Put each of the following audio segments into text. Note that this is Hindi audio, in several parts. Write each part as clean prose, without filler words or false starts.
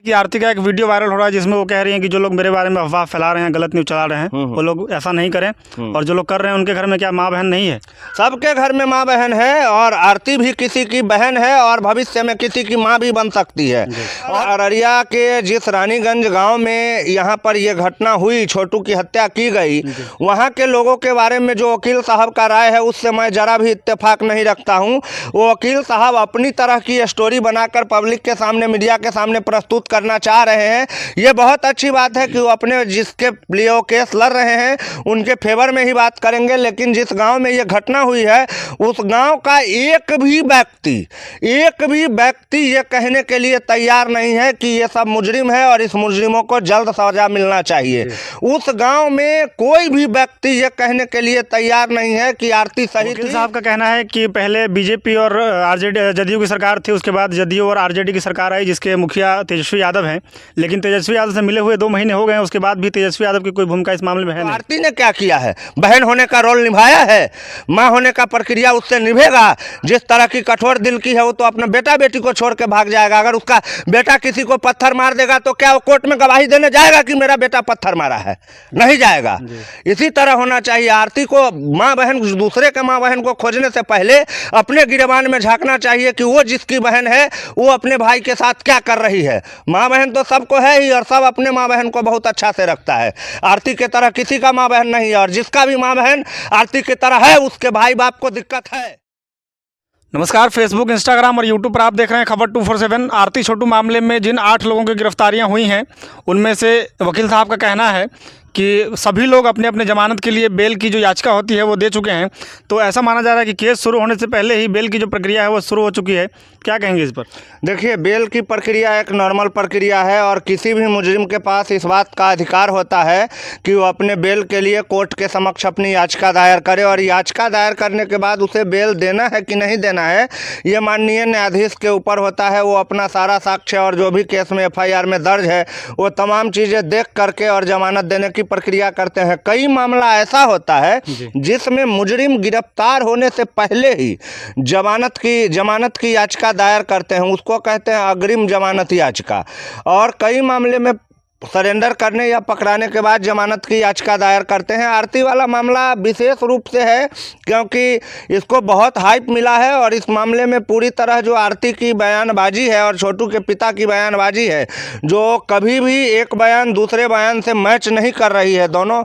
कि आरती का एक वीडियो वायरल हो रहा है जिसमें वो कह रही हैं कि जो लोग मेरे बारे में अफवाह फैला रहे हैं, गलत न्यूज़ चला रहे हैं, वो लोग ऐसा नहीं करें। और जो लोग कर रहे हैं उनके घर में क्या माँ बहन नहीं है? सबके घर में माँ बहन है और आरती भी किसी की बहन है और भविष्य में किसी की माँ भी बन सकती है। और अररिया के जिस रानीगंज गांव में यहाँ पर ये घटना हुई, छोटू की हत्या की गई, वहाँ के लोगों के बारे में जो वकील साहब का राय है उससे मैं जरा भी इत्तेफाक नहीं रखता हूँ। वो वकील साहब अपनी तरह की स्टोरी बनाकर पब्लिक के सामने, मीडिया के सामने प्रस्तुत करना चाह रहे हैं। ये बहुत अच्छी बात है कि वो अपने जिसके लिए वो केस लड़ रहे हैं उनके फेवर में ही बात करेंगे। लेकिन जिस गांव में ये घटना हुई है उस गांव का एक भी व्यक्ति ये कहने के लिए तैयार नहीं है कि ये सब मुजरिम है और इस मुजरिमों को जल्द सजा मिलना चाहिए। उस गांव में कोई भी व्यक्ति ये कहने के लिए तैयार नहीं है कि आरती सही थी। साहब का कहना है कि पहले बीजेपी और आरजेडी जदयू की सरकार थी, उसके बाद जदयू और आरजेडी की सरकार आई जिसके मुखिया तेजस्वी यादव हैं, लेकिन तेजस्वी यादव से मिले हुए 2 महीने हो गए हैं, उसके बाद भी तेजस्वी यादव की कोई भूमिका इस मामले में है नहीं। आरती ने क्या किया है? बहन होने का रोल निभाया है, माँ होने का प्रक्रिया उससे निभेगा। जिस तरह की कठोर दिल की है वो तो अपना बेटा बेटी को छोड़ के भाग जाएगा। अगर उसका बेटा किसी को पत्थर मार देगा तो क्या वो कोर्ट में गवाही देने जाएगा कि मेरा बेटा पत्थर मारा है? नहीं जाएगा। इसी तरह होना चाहिए। आरती को माँ बहन, दूसरे के माँ बहन को खोजने से पहले अपने गिरबान में झांकना चाहिए कि वो जिसकी बहन है वो अपने भाई के साथ क्या कर रही है। माँ बहन तो सबको है ही और सब अपने माँ बहन को बहुत अच्छा से रखता है। आरती के तरह किसी का माँ बहन नहीं है और जिसका भी माँ बहन आरती की तरह है उसके भाई बाप को दिक्कत है। नमस्कार, फेसबुक, इंस्टाग्राम और यूट्यूब पर आप देख रहे हैं खबर 247। आरती छोटू मामले में जिन 8 लोगों की गिरफ्तारियां हुई हैं उनमें से वकील साहब का कहना है कि सभी लोग अपने अपने जमानत के लिए बेल की जो याचिका होती है वो दे चुके हैं। तो ऐसा माना जा रहा है कि केस शुरू होने से पहले ही बेल की जो प्रक्रिया है वो शुरू हो चुकी है। क्या कहेंगे इस पर? देखिए, बेल की प्रक्रिया एक नॉर्मल प्रक्रिया है और किसी भी मुजरिम के पास इस बात का अधिकार होता है कि वो अपने बेल के लिए कोर्ट के समक्ष अपनी याचिका दायर करे और याचिका दायर करने के बाद उसे बेल देना है कि नहीं देना है ये माननीय न्यायाधीश के ऊपर होता है। वो अपना सारा साक्ष्य और जो भी केस में FIR में दर्ज है वो तमाम चीज़ें देख करके और जमानत देने की प्रक्रिया करते हैं। कई मामला ऐसा होता है जिसमें मुजरिम गिरफ्तार होने से पहले ही जमानत की याचिका दायर करते हैं, उसको कहते हैं अग्रिम जमानत याचिका। और कई मामले में सरेंडर करने या पकड़ाने के बाद जमानत की याचिका दायर करते हैं। आरती वाला मामला विशेष रूप से है क्योंकि इसको बहुत हाइप मिला है और इस मामले में पूरी तरह जो आरती की बयानबाजी है और छोटू के पिता की बयानबाजी है, जो कभी भी एक बयान दूसरे बयान से मैच नहीं कर रही है। दोनों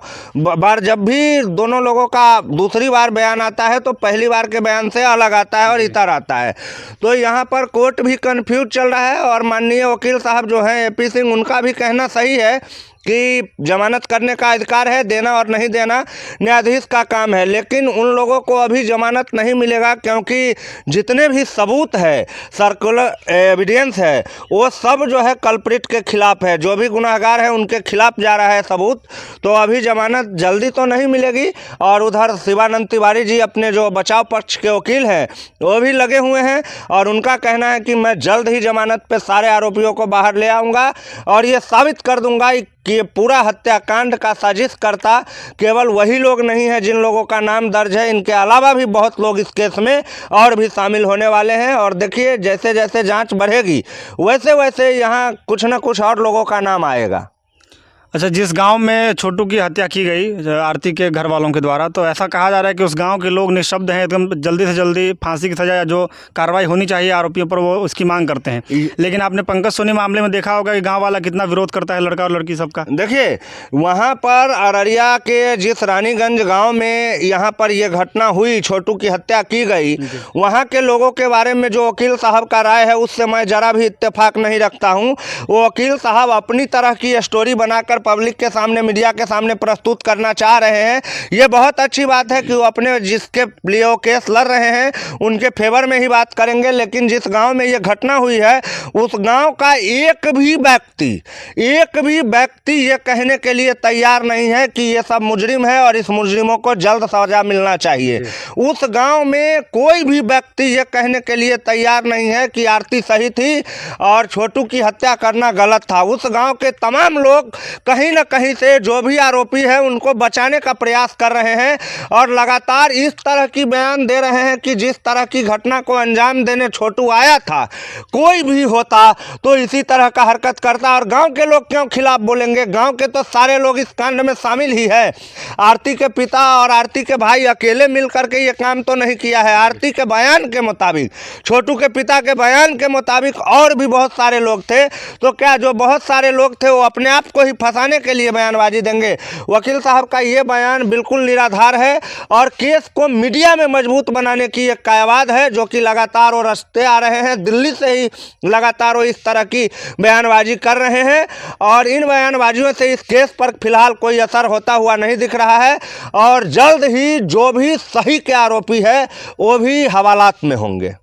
बार जब भी दोनों लोगों का दूसरी बार बयान आता है तो पहली बार के बयान से अलग आता है और इतर आता है। तो यहाँ पर कोर्ट भी कन्फ्यूज चल रहा है और माननीय वकील साहब जो हैं AP सिंह, उनका भी कहना सही है कि जमानत करने का अधिकार है, देना और नहीं देना न्यायाधीश का काम है। लेकिन उन लोगों को अभी जमानत नहीं मिलेगा क्योंकि जितने भी सबूत है, सर्कुलर एविडेंस है, वो सब जो है कल्प्रिट के खिलाफ है। जो भी गुनाहगार है उनके खिलाफ जा रहा है सबूत। तो अभी जमानत जल्दी तो नहीं मिलेगी। और उधर शिवानंद तिवारी जी अपने जो बचाव पक्ष के वकील हैं वो भी लगे हुए हैं और उनका कहना है कि मैं जल्द ही जमानत पे सारे आरोपियों को बाहर ले आऊँगा और ये साबित कर दूंगा कि पूरा हत्याकांड का साजिशकर्ता केवल वही लोग नहीं हैं जिन लोगों का नाम दर्ज है। इनके अलावा भी बहुत लोग इस केस में और भी शामिल होने वाले हैं। और देखिए, जैसे जैसे जांच बढ़ेगी वैसे वैसे यहाँ कुछ न कुछ और लोगों का नाम आएगा। अच्छा, जिस गांव में छोटू की हत्या की गई आरती के घर वालों के द्वारा, तो ऐसा कहा जा रहा है कि उस गांव के लोग निःशब्द हैं, एकदम जल्दी से जल्दी फांसी की सजा या जो कार्रवाई होनी चाहिए आरोपियों पर वो उसकी मांग करते हैं। लेकिन आपने पंकज सोनी मामले में देखा होगा कि गांव वाला कितना विरोध करता है, लड़का और लड़की सबका। देखिए, वहाँ पर अररिया के जिस रानीगंज गाँव में यहाँ पर यह घटना हुई, छोटू की हत्या की गई, वहाँ के लोगों के बारे में जो वकील साहब का राय है उससे मैं जरा भी इत्तेफाक नहीं रखता हूँ। वो वकील साहब अपनी तरह की स्टोरी बनाकर पब्लिक के सामने, मीडिया के सामने प्रस्तुत करना चाह रहे हैं। ये बहुत अच्छी बात है कि वो अपने जिसके लिए वो केस लड़ रहे हैं उनके फेवर में ही बात करेंगे। लेकिन जिस गांव में ये घटना हुई है उस गांव का एक भी व्यक्ति ये कहने के लिए तैयार नहीं है कि ये सब मुजरिम है और इस मुजरिमों को जल्द सजा मिलना चाहिए। उस गांव में कोई भी व्यक्ति ये कहने के लिए तैयार नहीं है कि आरती सही थी और छोटू की हत्या करना गलत था। उस गांव के तमाम लोग कहीं ना कहीं से जो भी आरोपी है उनको बचाने का प्रयास कर रहे हैं और लगातार इस तरह की बयान दे रहे हैं कि जिस तरह की घटना को अंजाम देने छोटू आया था, कोई भी होता तो इसी तरह का हरकत करता। और गांव के लोग क्यों खिलाफ बोलेंगे? गांव के तो सारे लोग इस कांड में शामिल ही है। आरती के पिता और आरती के भाई अकेले मिल करके ये काम तो नहीं किया है। आरती के बयान के मुताबिक, छोटू के पिता के बयान के मुताबिक और भी बहुत सारे लोग थे। तो क्या जो बहुत सारे लोग थे वो अपने आप को ही फंसाने के लिए बयानबाजी देंगे? वकील साहब का ये बयान बिल्कुल निराधार है और केस को मीडिया में मजबूत बनाने की एक कायवाद है जो कि लगातार वो रचते आ रहे हैं। दिल्ली से ही लगातार वो इस तरह की बयानबाजी कर रहे हैं और इन बयानबाजियों से इस केस पर फिलहाल कोई असर होता हुआ नहीं दिख रहा है और जल्द ही जो भी सही के आरोपी है वो भी हवालात में होंगे।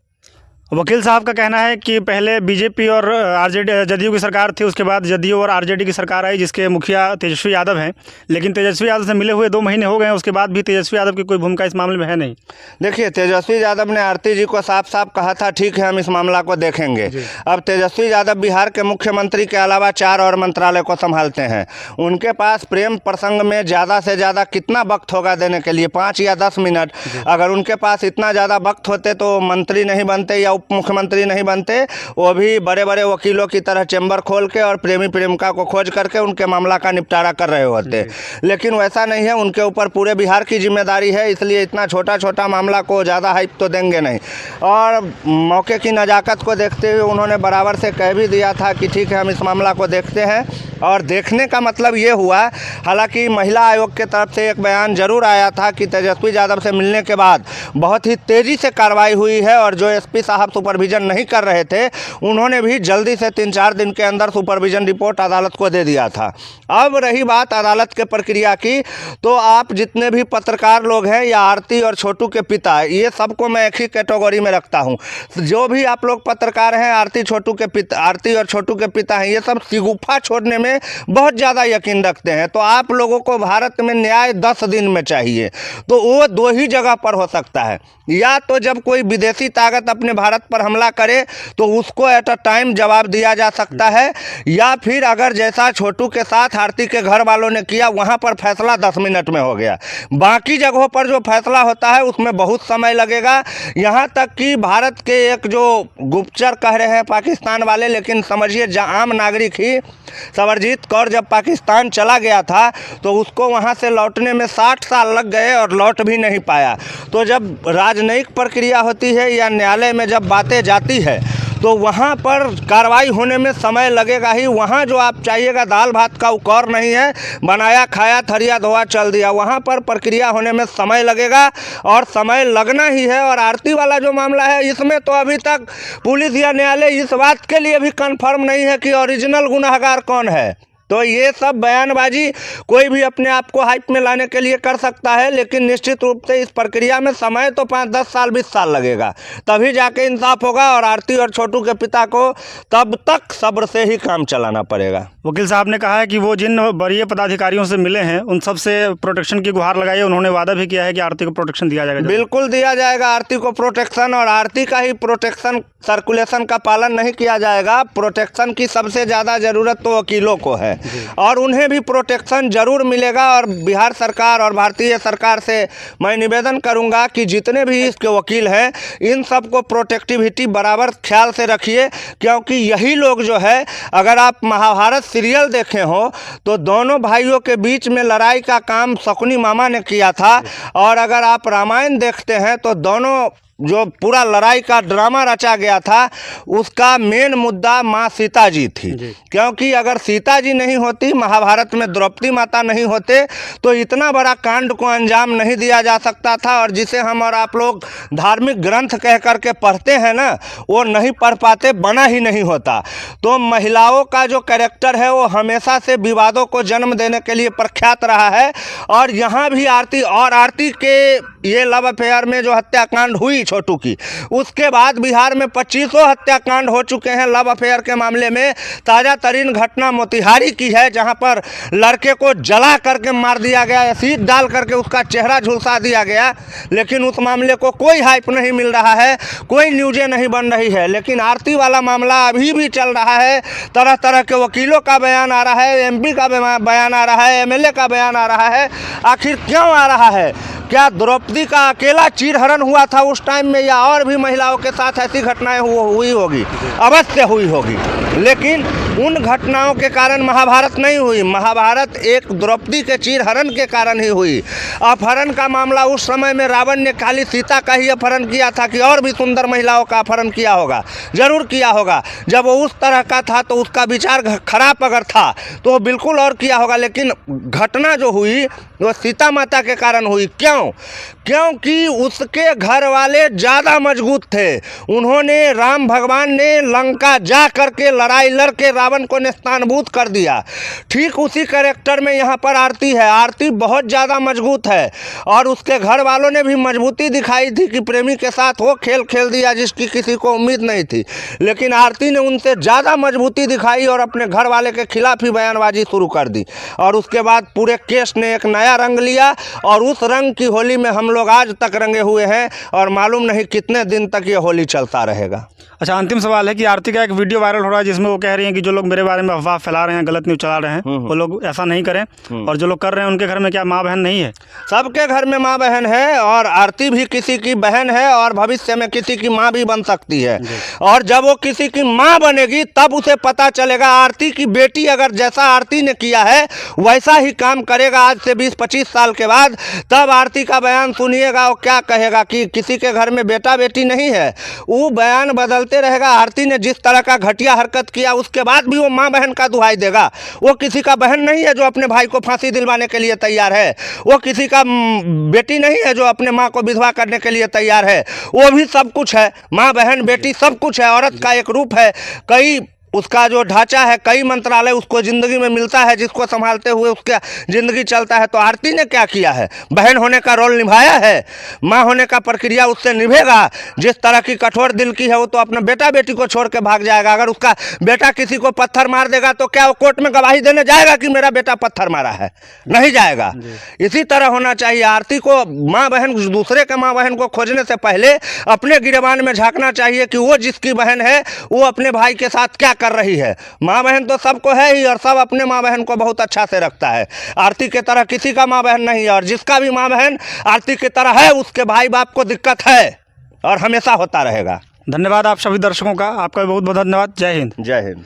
वकील साहब का कहना है कि पहले बीजेपी और आरजेडी जदयू की सरकार थी, उसके बाद जदयू और आरजेडी की सरकार आई जिसके मुखिया तेजस्वी यादव हैं, लेकिन तेजस्वी यादव से मिले हुए 2 महीने हो गए हैं, उसके बाद भी तेजस्वी यादव की कोई भूमिका इस मामले में है नहीं। देखिए, तेजस्वी यादव ने आरती जी को साफ साफ कहा था ठीक है हम इस मामला को देखेंगे। अब तेजस्वी यादव बिहार के मुख्यमंत्री के अलावा 4 और मंत्रालय को संभालते हैं। उनके पास प्रेम प्रसंग में ज़्यादा से ज़्यादा कितना वक्त होगा देने के लिए? 5 या 10 मिनट। अगर उनके पास इतना ज़्यादा वक्त होते तो मंत्री नहीं बनते या उप मुख्यमंत्री नहीं बनते, वो भी बड़े बड़े वकीलों की तरह चैम्बर खोल के और प्रेमी प्रेमिका को खोज करके उनके मामला का निपटारा कर रहे होते। लेकिन वैसा नहीं है, उनके ऊपर पूरे बिहार की जिम्मेदारी है, इसलिए इतना छोटा छोटा मामला को ज़्यादा हाइप तो देंगे नहीं। और मौके की नज़ाकत को देखते हुए उन्होंने बराबर से कह भी दिया था कि ठीक है हम इस मामला को देखते हैं। और देखने का मतलब ये हुआ, हालांकि महिला आयोग के तरफ से एक बयान जरूर आया था कि तेजस्वी यादव से मिलने के बाद बहुत ही तेज़ी से कार्रवाई हुई है और जो एसपी साहब सुपरविज़न नहीं कर रहे थे उन्होंने भी जल्दी से 3-4 दिन के अंदर सुपरविज़न रिपोर्ट अदालत को दे दिया था। अब रही बात अदालत के प्रक्रिया की, तो आप जितने भी पत्रकार लोग हैं या आरती और छोटू के पिता, ये सबको मैं एक ही कैटेगरी में रखता हूँ। जो भी आप लोग पत्रकार हैं, आरती और छोटू के पिता हैं, ये सब शिगुफा छोड़ने में बहुत ज़्यादा यकीन रखते हैं। तो आप लोगों को भारत में न्याय 10 दिन में चाहिए, तो वो 2 ही जगह पर हो सकता है। या तो जब कोई विदेशी ताकत अपने भारत पर हमला करे तो उसको एट अ टाइम जवाब दिया जा सकता है, या फिर अगर जैसा छोटू के साथ आरती के घर वालों ने किया वहाँ पर फैसला 10 मिनट में हो गया। बाकी जगहों पर जो फैसला होता है उसमें बहुत समय लगेगा। यहाँ तक कि भारत के एक जो गुप्तचर कह रहे हैं पाकिस्तान वाले, लेकिन समझिए आम नागरिक ही, सवरजीत कौर जब पाकिस्तान चला गया था तो उसको वहाँ से लौटने में 60 साल लग गए और लौट भी नहीं पाया। तो जब राजनयिक प्रक्रिया होती है या न्यायालय में जब बातें जाती है तो वहाँ पर कार्रवाई होने में समय लगेगा ही। वहाँ जो आप चाहिएगा दाल भात का उकौर नहीं है, बनाया खाया थरिया धोआ चल दिया, वहाँ पर प्रक्रिया होने में समय लगेगा और समय लगना ही है। और आरती वाला जो मामला है इसमें तो अभी तक पुलिस या न्यायालय इस बात के लिए भी कन्फर्म नहीं है कि ओरिजिनल गुनहगार कौन है। तो ये सब बयानबाजी कोई भी अपने आप को हाइप में लाने के लिए कर सकता है, लेकिन निश्चित रूप से इस प्रक्रिया में समय तो 5-10 साल 20 साल लगेगा, तभी जाके इंसाफ होगा। और आरती और छोटू के पिता को तब तक सब्र से ही काम चलाना पड़ेगा। वकील साहब ने कहा है कि वो जिन वरीय पदाधिकारियों से मिले हैं उन सब से प्रोटेक्शन की गुहार लगाई है। उन्होंने वादा भी किया है कि आरती को प्रोटेक्शन दिया जाएगा। बिल्कुल दिया जाएगा आरती को प्रोटेक्शन, और आरती का ही प्रोटेक्शन सर्कुलेशन का पालन नहीं किया जाएगा। प्रोटेक्शन की सबसे ज़्यादा ज़रूरत तो वकीलों को है और उन्हें भी प्रोटेक्शन जरूर मिलेगा। और बिहार सरकार और भारतीय सरकार से मैं निवेदन करूंगा कि जितने भी इसके वकील हैं इन सबको प्रोटेक्टिविटी बराबर ख्याल से रखिए, क्योंकि यही लोग जो है, अगर आप महाभारत सीरियल देखे हो तो दोनों भाइयों के बीच में लड़ाई का काम शकुनी मामा ने किया था, और अगर आप रामायण देखते हैं तो दोनों जो पूरा लड़ाई का ड्रामा रचा गया था उसका मेन मुद्दा माँ सीता जी थी। क्योंकि अगर सीता जी नहीं होती, महाभारत में द्रौपदी माता नहीं होते, तो इतना बड़ा कांड को अंजाम नहीं दिया जा सकता था। और जिसे हम और आप लोग धार्मिक ग्रंथ कह करके पढ़ते हैं ना, वो नहीं पढ़ पाते, बना ही नहीं होता। तो महिलाओं का जो कैरेक्टर है वो हमेशा से विवादों को जन्म देने के लिए प्रख्यात रहा है। और यहाँ भी आरती के ये लव अफेयर में जो हत्याकांड हुई छोटू की। उसके बाद बिहार में 25 हत्याकांड हो चुके हैं लव अफेयर के मामले में। ताज़ा तरीन घटना मोतिहारी की है, जहां पर लड़के को जला करके मार दिया गया, एसिड डाल करके उसका चेहरा झुलसा दिया गया। लेकिन उस मामले को कोई हाइप नहीं मिल रहा है, कोई न्यूज़ें नहीं बन रही है। लेकिन आरती वाला मामला अभी भी चल रहा है। तरह तरह के वकीलों का बयान आ रहा है, एमपी का बयान आ रहा है, एमएलए का बयान आ रहा है। आखिर क्यों आ रहा है? क्या द्रौपदी का अकेला चीरहरण हुआ था उस टाइम में, या और भी महिलाओं के साथ ऐसी घटनाएं हुई होगी? अवश्य हुई होगी, लेकिन उन घटनाओं के कारण महाभारत नहीं हुई। महाभारत एक द्रौपदी के चीरहरण के कारण ही हुई। अपहरण का मामला उस समय में रावण ने खाली सीता का ही अपहरण किया था कि और भी सुंदर महिलाओं का अपहरण किया होगा? जरूर किया होगा। जब वो उस तरह का था तो उसका विचार खराब अगर था तो बिल्कुल और किया होगा। लेकिन घटना जो हुई वो सीता माता के कारण हुई। क्यों? क्योंकि उसके घर वाले ज़्यादा मजबूत थे। उन्होंने, राम भगवान ने लंका जा करके लड़ाई लड़के रावण को नेस्तानबूद कर दिया। ठीक उसी कैरेक्टर में यहाँ पर आरती है। आरती बहुत ज़्यादा मजबूत है और उसके घर वालों ने भी मजबूती दिखाई थी कि प्रेमी के साथ वो खेल खेल दिया जिसकी किसी को उम्मीद नहीं थी। लेकिन आरती ने उनसे ज़्यादा मजबूती दिखाई और अपने घर वाले के खिलाफ ही बयानबाजी शुरू कर दी। और उसके बाद पूरे केस ने एक नया रंग लिया और उस रंग की होली में हम लोग आज तक रंगे हुए हैं और मालूम नहीं कितने दिन तक ये होली चलता रहेगा। अच्छा, अंतिम सवाल है कि आरती का एक वीडियो वायरल हो रहा है जिसमें वो कह रही हैं कि जो लोग मेरे बारे में अफवाह फैला रहे हैं, गलत न्यूज़ चला रहे हैं, वो लोग ऐसा नहीं करें। और जो लोग कर रहे हैं उनके घर में क्या माँ बहन नहीं है? सबके घर में माँ बहन है और आरती भी किसी की बहन है और भविष्य में किसी की माँ भी बन सकती है। और जब वो किसी की माँ बनेगी तब उसे पता चलेगा। आरती की बेटी अगर जैसा आरती ने किया है वैसा ही काम करेगा आज से 20-25 साल के बाद, तब आरती का बयान सुनिएगा। वो क्या कहेगा कि किसी के घर में बेटा बेटी नहीं है। वो बयान बदलते रहेगा। आरती ने जिस तरह का घटिया हरकत किया उसके बाद भी वो माँ बहन का दुहाई देगा। वो किसी का बहन नहीं है जो अपने भाई को फांसी दिलवाने के लिए तैयार है। वो किसी का बेटी नहीं है जो अपने माँ को विधवा करने के लिए तैयार है। वो भी सब कुछ है, माँ बहन बेटी सब कुछ है। औरत का एक रूप है, कई उसका जो ढांचा है, कई मंत्रालय उसको ज़िंदगी में मिलता है जिसको संभालते हुए उसका ज़िंदगी चलता है। तो आरती ने क्या किया है? बहन होने का रोल निभाया है, माँ होने का प्रक्रिया उससे निभेगा। जिस तरह की कठोर दिल की है वो तो अपना बेटा बेटी को छोड़ के भाग जाएगा। अगर उसका बेटा किसी को पत्थर मार देगा तो क्या वो कोर्ट में गवाही देने जाएगा कि मेरा बेटा पत्थर मारा है? नहीं जाएगा। इसी तरह होना चाहिए। आरती को माँ बहन, दूसरे के माँ बहन को खोजने से पहले अपने गिरबान में झांकना चाहिए कि वो जिसकी बहन है वो अपने भाई के साथ क्या कर रही है। माँ बहन तो सबको है ही और सब अपने माँ बहन को बहुत अच्छा से रखता है। आरती के तरह किसी का माँ बहन नहीं है और जिसका भी माँ बहन आरती की तरह है उसके भाई बाप को दिक्कत है और हमेशा होता रहेगा। धन्यवाद आप सभी दर्शकों का, आपका बहुत बहुत धन्यवाद। जय हिंद। जय हिंद।